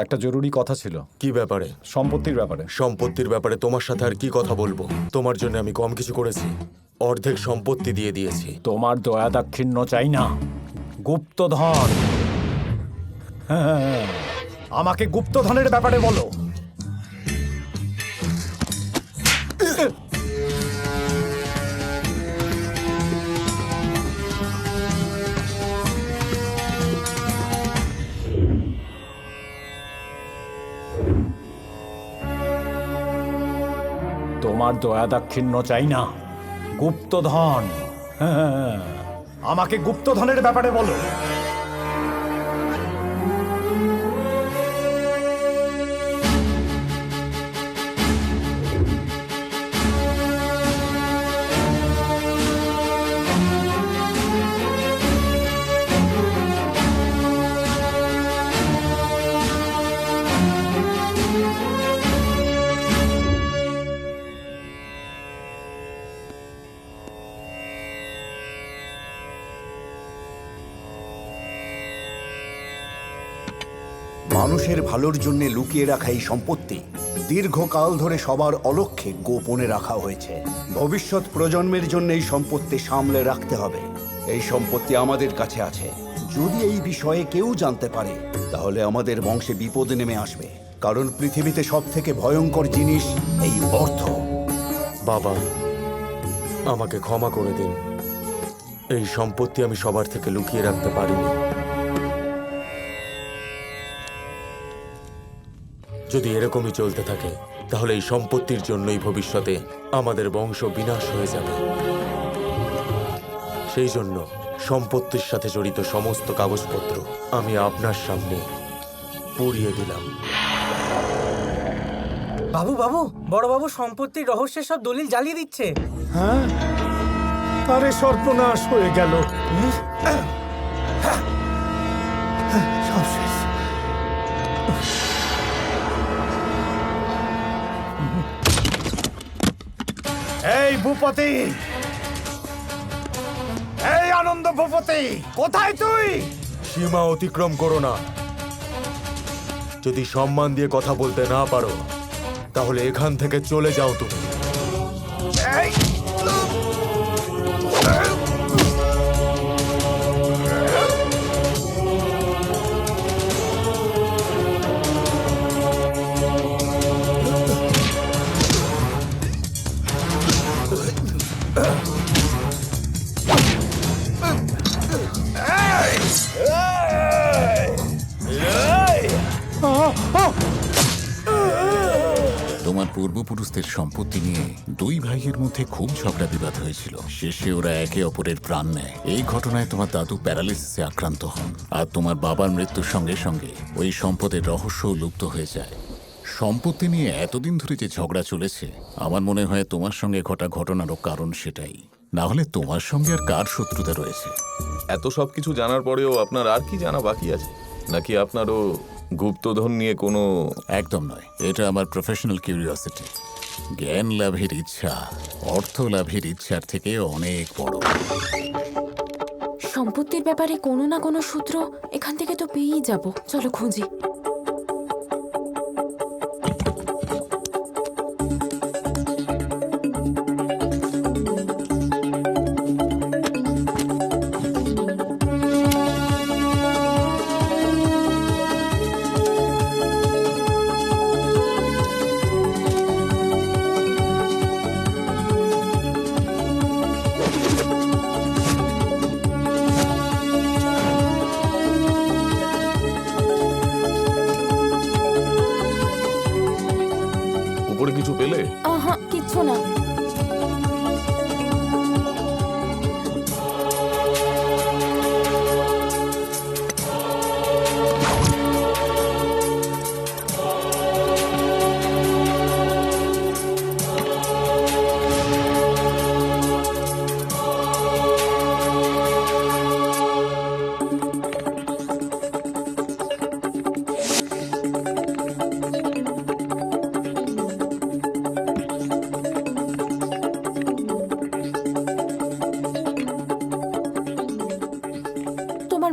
একটা জরুরি কথা ছিল। কি ব্যাপারে? সম্পত্তির ব্যাপারে। সম্পত্তির ব্যাপারে তোমার সাথে আর কি কথা বলবো? তোমার জন্য আমি কম কিছু করেছি? অর্ধেক সম্পত্তি দিয়ে দিয়েছি। তোমার দয়া দাক্ষিণ্য চাই না, গুপ্তধন। হ্যাঁ, আমাকে গুপ্তধনের ব্যাপারে বলো। তোমার দয়া দাক্ষিণ্য চাই না, গুপ্তধন। হ্যাঁ, আমাকে গুপ্তধনের ব্যাপারে বলো। মানুষের ভালোর জন্য লুকিয়ে রাখা এই সম্পত্তি দীর্ঘকাল ধরে সবার অলক্ষ্যে গোপনে রাখা হয়েছে। ভবিষ্যৎ প্রজন্মের জন্য এই সম্পত্তি সামলে রাখতে হবে। এই সম্পত্তি আমাদের কাছে আছে। যদি এই বিষয়ে কেউ জানতে পারে তাহলে আমাদের বংশে বিপদ নেমে আসবে, কারণ পৃথিবীতে সব থেকে ভয়ঙ্কর জিনিস এই অর্থ। বাবা, আমাকে ক্ষমা করে দিন। এই সম্পত্তি আমি সবার থেকে লুকিয়ে রাখতে পারিনি। যদি এরকমই চলতে থাকে তাহলে এই সম্পত্তির জন্যই ভবিষ্যতে আমাদের বংশ বিনাশ হয়ে যাবে। সেই জন্য সম্পত্তির সাথে জড়িত সমস্ত কাগজপত্র আমি আপনার সামনে পুড়িয়ে দিলাম। বাবু বাবু, বড় বাবু সম্পত্তির রহস্যের সব দলিল জ্বালিয়ে দিচ্ছে। হ্যাঁ, আরে সর্বনাশ হয়ে গেল। সব শেষ। এই ভূপতি, এই আনন্দ ভূপতি, কোথায় তুই? সীমা অতিক্রম করো না। যদি সম্মান দিয়ে কথা বলতে না পারো তাহলে এখান থেকে চলে যাও তুমি। এই তোমার পূর্বপুরুষদের সম্পত্তি নিয়ে দুই ভাইয়ের মধ্যে খুব ঝগড়া বিবাদ হয়েছিল। শেষে ওরা একে অপরের প্রাণ নেয়। এই ঘটনায় তোমার দাদু প্যারালিসিসে আক্রান্ত হন, আর তোমার বাবার মৃত্যুর সঙ্গে সঙ্গে ওই সম্পদের রহস্যও লুপ্ত হয়ে যায়। সম্পত্তি নিয়ে এতদিন ধরে যে ঝগড়া চলেছে, আমার মনে হয় তোমার সঙ্গে ঘটা ঘটনারও কারণ সেটাই। না হলে তোমার সঙ্গে আর কার শত্রুতা রয়েছে? এত সব কিছু জানার পরেও আপনার আর কি জানা বাকি আছে? নাকি আপনারও গুপ্তধন নিয়ে কোনো... একদম নয়, এটা আমার প্রফেশনাল কিউরিওসিটি। জ্ঞান লাভের ইচ্ছা অর্থ লাভের ইচ্ছার থেকে অনেক বড়। সম্পত্তির ব্যাপারে কোনো না কোনো সূত্র এখান থেকে তো পেয়েই যাব। চলো খুঁজি। উপরে কিছু পেলে? আহা, কিচ্ছু না।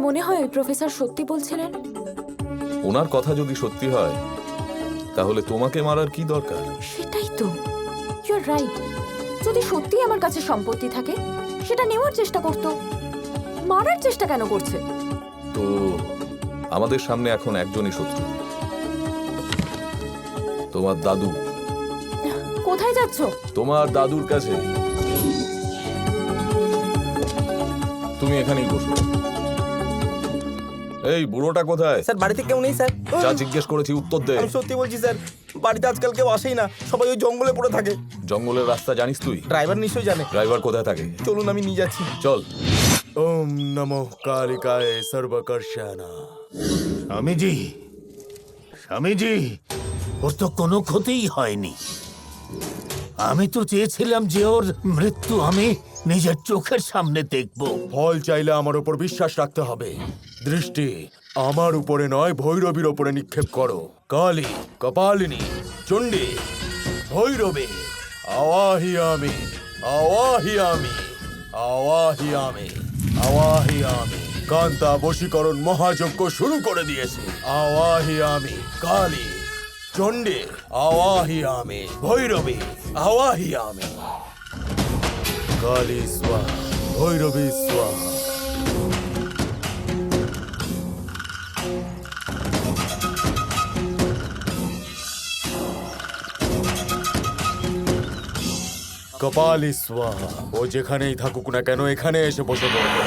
মনে হয় প্রফেসর সত্যি বলছিলেন? ওনার কথা যদি সত্যি হয় তাহলে তোমাকে মারার কি দরকার? সেটাই তো, ইউর রাইট। যদি সত্যি আমার কাছে সম্পত্তি থাকে সেটা নেওয়ার চেষ্টা করতো, মারার চেষ্টা কেন করছে? তো আমাদের সামনে এখন একজনই শত্রু, তোমার দাদু। কোথায় যাচ্ছ? তোমার দাদুর কাছে। তুমি এখানেই বসো। এই বুড়োটা কোথায়? স্যার বাড়িতে কেউ নেই স্যার। যা জিজ্ঞেস করেছি উত্তর দে। আমি সত্যি বলছি স্যার, বাড়িতে আজকাল কেউ আসেই না, সবাই ওই জঙ্গলে পড়ে থাকে। জঙ্গলের রাস্তা জানিস তুই? ড্রাইভার নিশ্চয়ই জানে। ড্রাইভার কোথায় থাকে? চলুন আমি নিয়ে যাচ্ছি। চল। ওম নমঃ কালিকায় সর্বকর্ষাণা। স্বামীজি, স্বামীজি, ওর তো কোনো ক্ষতিই হয়নি। আমি তো চেয়েছিলাম যে ওর মৃত্যু আমি নিজের চোখের সামনে দেখব। ফল চাইলে আমার উপর বিশ্বাস রাখতে হবে। দৃষ্টি আমার উপরে নয়, ভৈরবীর উপরে নিক্ষেপ করো। কালী, কপালিনী, চণ্ডী, ভৈরবী, আওয়াহিয়ামি, আওয়াহিয়ামি, আওয়াহিয়ামি, আওয়াহিয়ামি। কান্তা বশীকরণ মহাযজ্ঞ শুরু করে দিয়েছে। আওয়াহিয়ামি, কালী, চণ্ডী, আওয়াহিয়ামি, ভৈরবী, আওয়াহিয়ামি। কালী স্বাহা, ভৈরবী স্বাহা। কপালী স্বাহা। ও যেখানেই থাকুক না কেন এখানে এসে বসে পড়বে।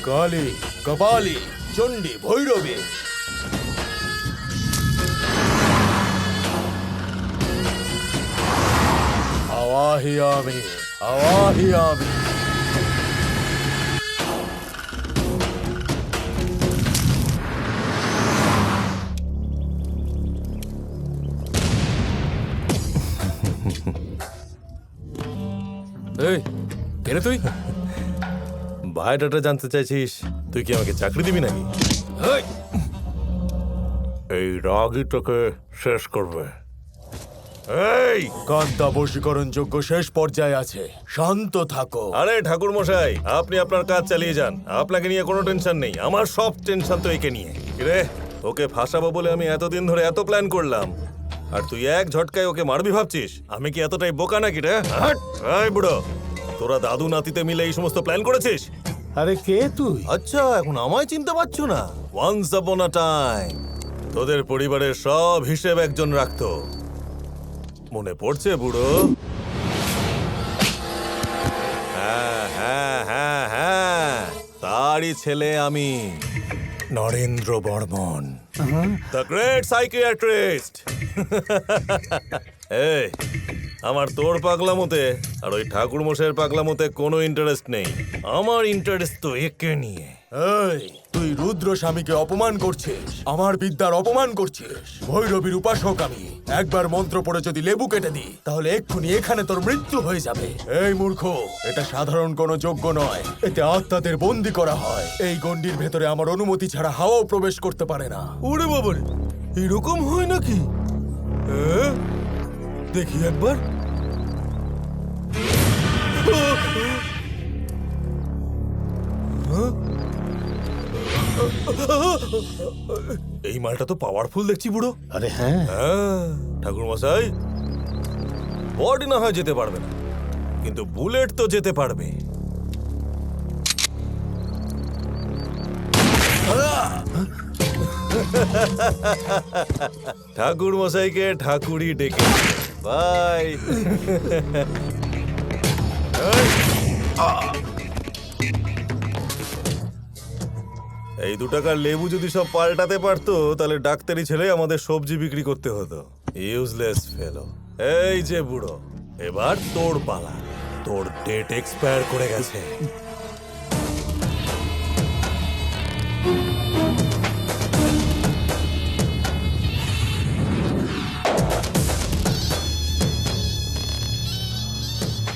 কালী, কপালী, চণ্ডী, ভৈরবী। আওয়াহিয়ামি, আওয়াহিয়ামি। এই কেন তুই বায়োডাটা জানতে চাইছিস? তুই কি আমাকে চাকরি দিবি নাকি? এই রাগই তোকে শেষ করবে। এই কান্তা বশীকরণ যজ্ঞ শেষ পর্যায়ে আছে, শান্ত থাকো। আরে ঠাকুর মশাই, আপনি আপনার কাজ চালিয়ে যান, আপনাকে নিয়ে কোনো টেনশন নেই। আমার সব টেনশন তো একে নিয়ে। রে ওকে ফাঁসাবো বলে আমি এতদিন ধরে এত প্ল্যান করলাম, আর তুই এক ঝটকায় ওকে মারবি ভাবছিস? আমি কি এতটাই বোকা নাকি রে? হাট! এই বুড়ো, তোরা দাদু নাতিতে মিলে এই সমস্ত প্ল্যান করেছিস? আরে কে তুই? আচ্ছা, এখন আমায় চিনতে পারছো না? ওয়ান্স আপন আ টাইম তোদের পরিবারের সব হিসেব একজন রাখতো, মনে পড়ছে বুড়ো? হ্যাঁ হ্যাঁ হ্যাঁ হ্যাঁ, তারই ছেলে আমি, Narendra Barman, the great psychiatrist. এই আমার তোর পাগলামোতে আর ওই ঠাকুর মশাইয়ের পাগলামোতে কোনো ইন্টারেস্ট নেই। আমার ইন্টারেস্ট তো একে নিয়ে। এই তুই রুদ্র স্বামীকে অপমান করছিস, আমার বিদ্যার অপমান করছিস। ভৈরবীর উপাসক আমি। একবার মন্ত্র পড়ে যদি লেবু কেটে দিই তাহলে এক্ষুনি এখানে তোর মৃত্যু হয়ে যাবে। এই মূর্খ, এটা সাধারণ কোনো যজ্ঞ নয়, এতে আত্মাদের বন্দী করা হয়। এই গণ্ডির ভেতরে আমার অনুমতি ছাড়া হাওয়াও প্রবেশ করতে পারে না। ওরে বাবারে, এরকম হয় নাকি? দেখি একবার। এই মালটা তো পাওয়ারফুল দেখছি বুড়ো। আরে হ্যাঁ, ঠাকুর মশাই, বডি না হয় যেতে পারবে না, কিন্তু বুলেট তো যেতে পারবে। ঠাকুর মশাইকে ঠাকুরই ডেকে বাই। এই 2 টাকার লেবু যদি সব পাল্টাতে পারতো তাহলে ডাক্তারি ছেলে আমাদের সবজি বিক্রি করতে হতো। ইউজলেস ফেলো। এই যে বুড়ো, এবার তোর পালা। তোর ডেট এক্সপায়ার করে গেছে।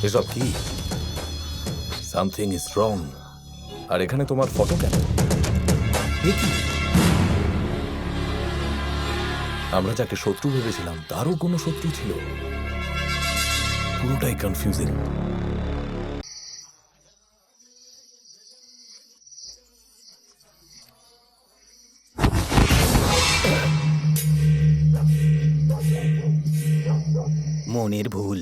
এসব কি? Something is wrong. আর এখানে তোমার ফটো কেন? এ কি? আমরা যাকে শত্রু ভেবেছিলাম তারও কোনো শত্রু ছিল। পুরোটাই কনফিউজিং। মনের ভুল।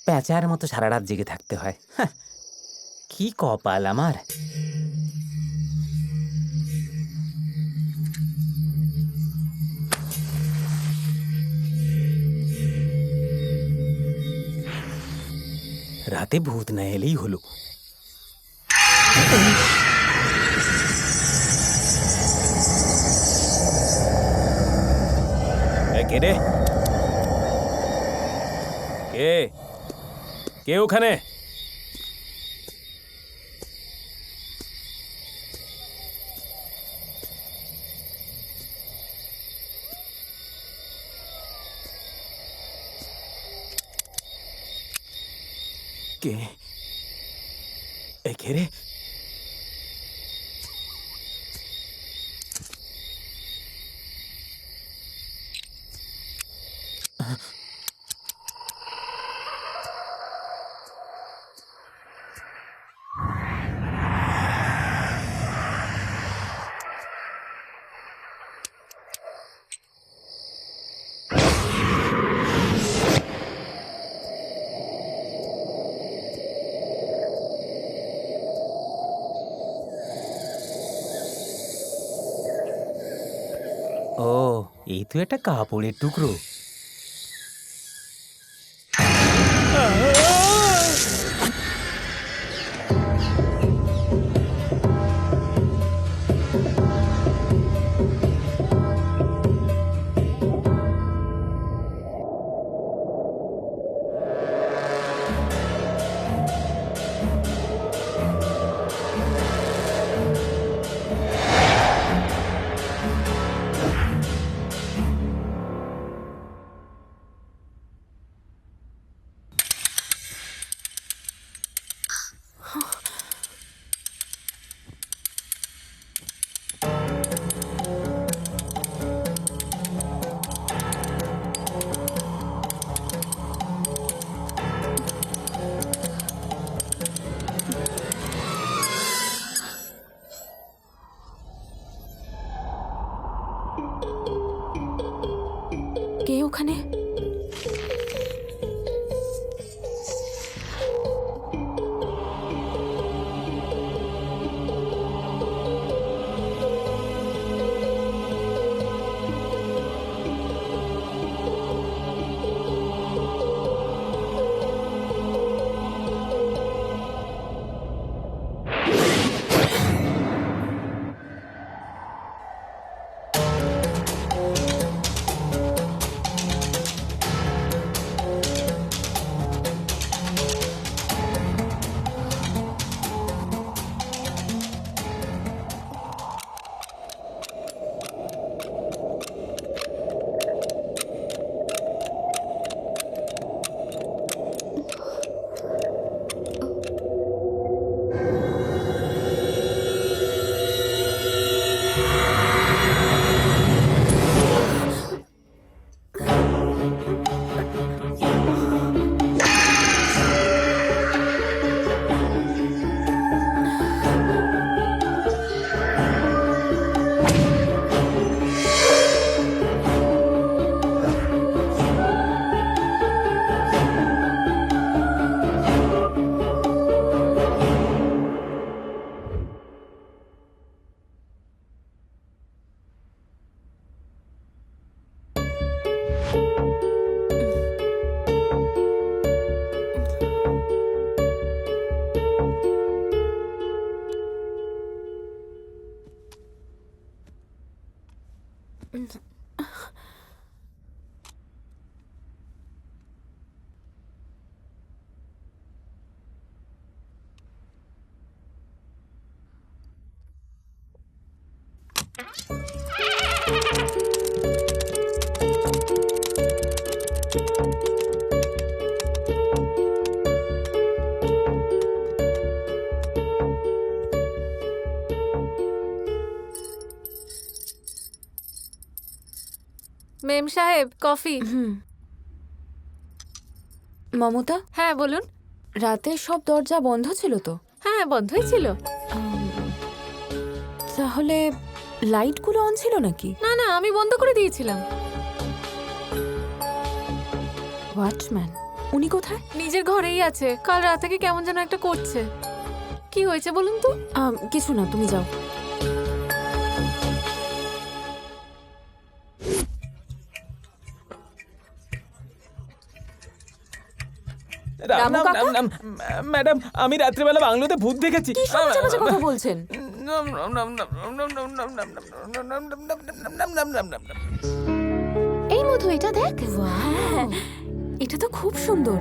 প্যাঁচার মতো সারা রাত জেগে থাকতে হয়। হাহ, কি কপাল আমার। রাতে ভূত না এলেই হলো। কে রে? কে কে ওখানে? কে কে রে? ও, এই তো একটা কাপড়ের টুকরো। কে ওখানে? সাহেব কফি। মমতা, হ্যাঁ বলুন। রাতে সব দরজা বন্ধ ছিল তো? হ্যাঁ বন্ধই ছিল। তাহলে লাইটগুলো অন ছিল নাকি? না না, আমি বন্ধ করে দিয়েছিলাম। ওয়াচম্যান উনি কোথায়? নিজের ঘরেই আছে, কাল রাত থেকে কেমন যেন একটা করছে। কি হয়েছে বলুন তো? কিছু না, তুমি যাও। রামু কাকা? ম্যাডাম, আমি রাত্রিবেলা বাংলোতে ভূত দেখেছি। কি সমাজে বাজে কথা বলছেন? এই মধু, এটা দেখ। হ্যাঁ, এটা তো খুব সুন্দর।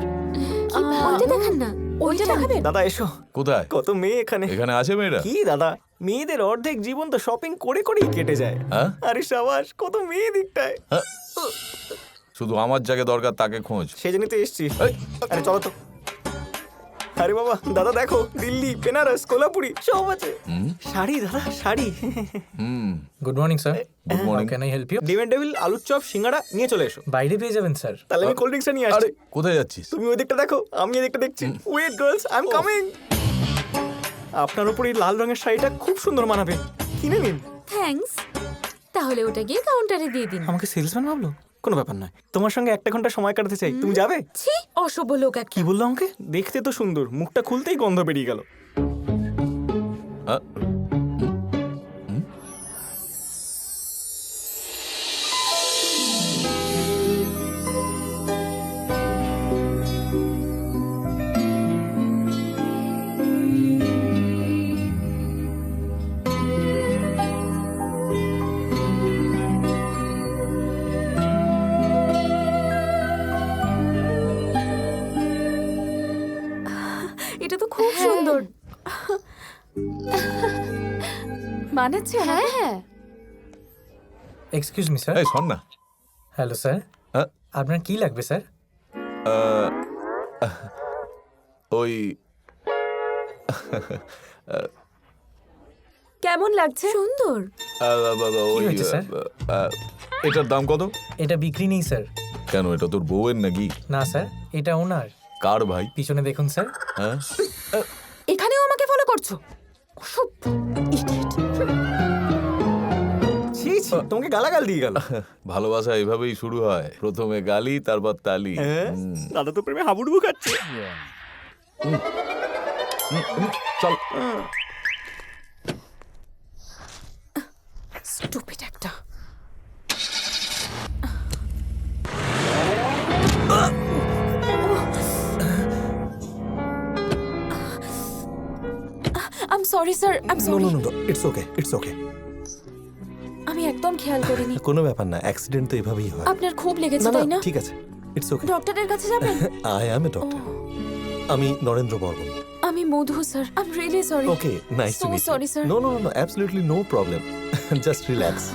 ওইটা দেখান না। ওইটা দেখাবেন? দাদা এসো, কোথায়? কত মেয়ে এখানে। এখানে আছে মেয়েরা? কি দাদা, মেয়েদের অর্ধেক জীবন তো শপিং করে করেই কেটে যায়। হ্যাঁ? আরে সাবাস, কত মেয়ে দিকটায়। শুধু আমার জায়গায় দরকার তাকে খোঁজ। সেজন্যই তো এসছি। আরে চলো তো। আরে বাবা, দাদা দেখো, দিল্লি, বেনারস, কোলাপুরি সব আছে। শাড়ি দাদা, sari. Good morning sir. Good morning. Can I help you? ডিম এন্ড ডেভিল, আলুর চপ, সিঙ্গাড়া নিয়ে চলে এসো। বাইরে পেয়ে যাবেন স্যার। তাহলে আমি কোল্ড ড্রিঙ্কসটা নিয়ে আরে আসছি। কোথায় যাচ্ছিস? তুমি ওই দিকটা দেখো, আমি এই দিকটা দেখছি। Wait girls, I am coming. আপনার উপর এই লাল রঙের শাড়িটা খুব সুন্দর মানাবে, কিনে নিন। থ্যাঙ্কস। তাহলে ওটা গিয়ে কাউন্টারে দিয়ে দিন। আমাকে সেলসম্যান ভাবলো? কোনো ব্যাপার নয়, তোমার সঙ্গে 1 ঘন্টা সময় কাটাতে চাই। তুমি যাবে? ছি, অসভ্য লোক একটা। কি বললো আমাকে? দেখতে তো সুন্দর, মুখটা খুলতেই গন্ধ বেরিয়ে গেল। এটা তো খুব সুন্দর। মানাচ্ছে? হ্যাঁ হ্যাঁ। Excuse me sir. এই শোন না। Hello sir. হ্যাঁ? আপনার কি লাগবে স্যার? ওই কেমন লাগছে? সুন্দর। ওই হয়েছে, স্যার? এটার দাম কত? এটা বিক্রি নেই স্যার। কেন, এটা তোর বউয়ের নাকি? না স্যার, এটা ওনার। কার ভাই? পিছনে দেখুন স্যার। হ্যাঁ? এখানেও আমাকে ফলো করছো? অসভ্য, idiot। ছি ছি, তোমাকে গালাগাল দিয়ে গেল। ভালোবাসা এভাবেই শুরু হয়, প্রথমে গালি, তারপর তালি। দাদা তো প্রেমে হাবুডুবু খাচ্ছে। চল। স্টুপিড একটা। I'm sorry sir, I'm sorry. It's okay, it's okay. আমি একদম খেয়াল করিনি। কোনো ব্যাপার না, অ্যাক্সিডেন্ট তো এভাবেই হয়। আপনার খুব লেগেছে তাই না? ঠিক আছে, ইটস ওকে। ডক্টরের কাছে যাবেন? I am a doctor. আমি নরেন্দ্র বর্মন। আমি Madhu sir. I'm really sorry. Okay, nice to So meet sorry, sir. No no no, absolutely no problem. Just relax.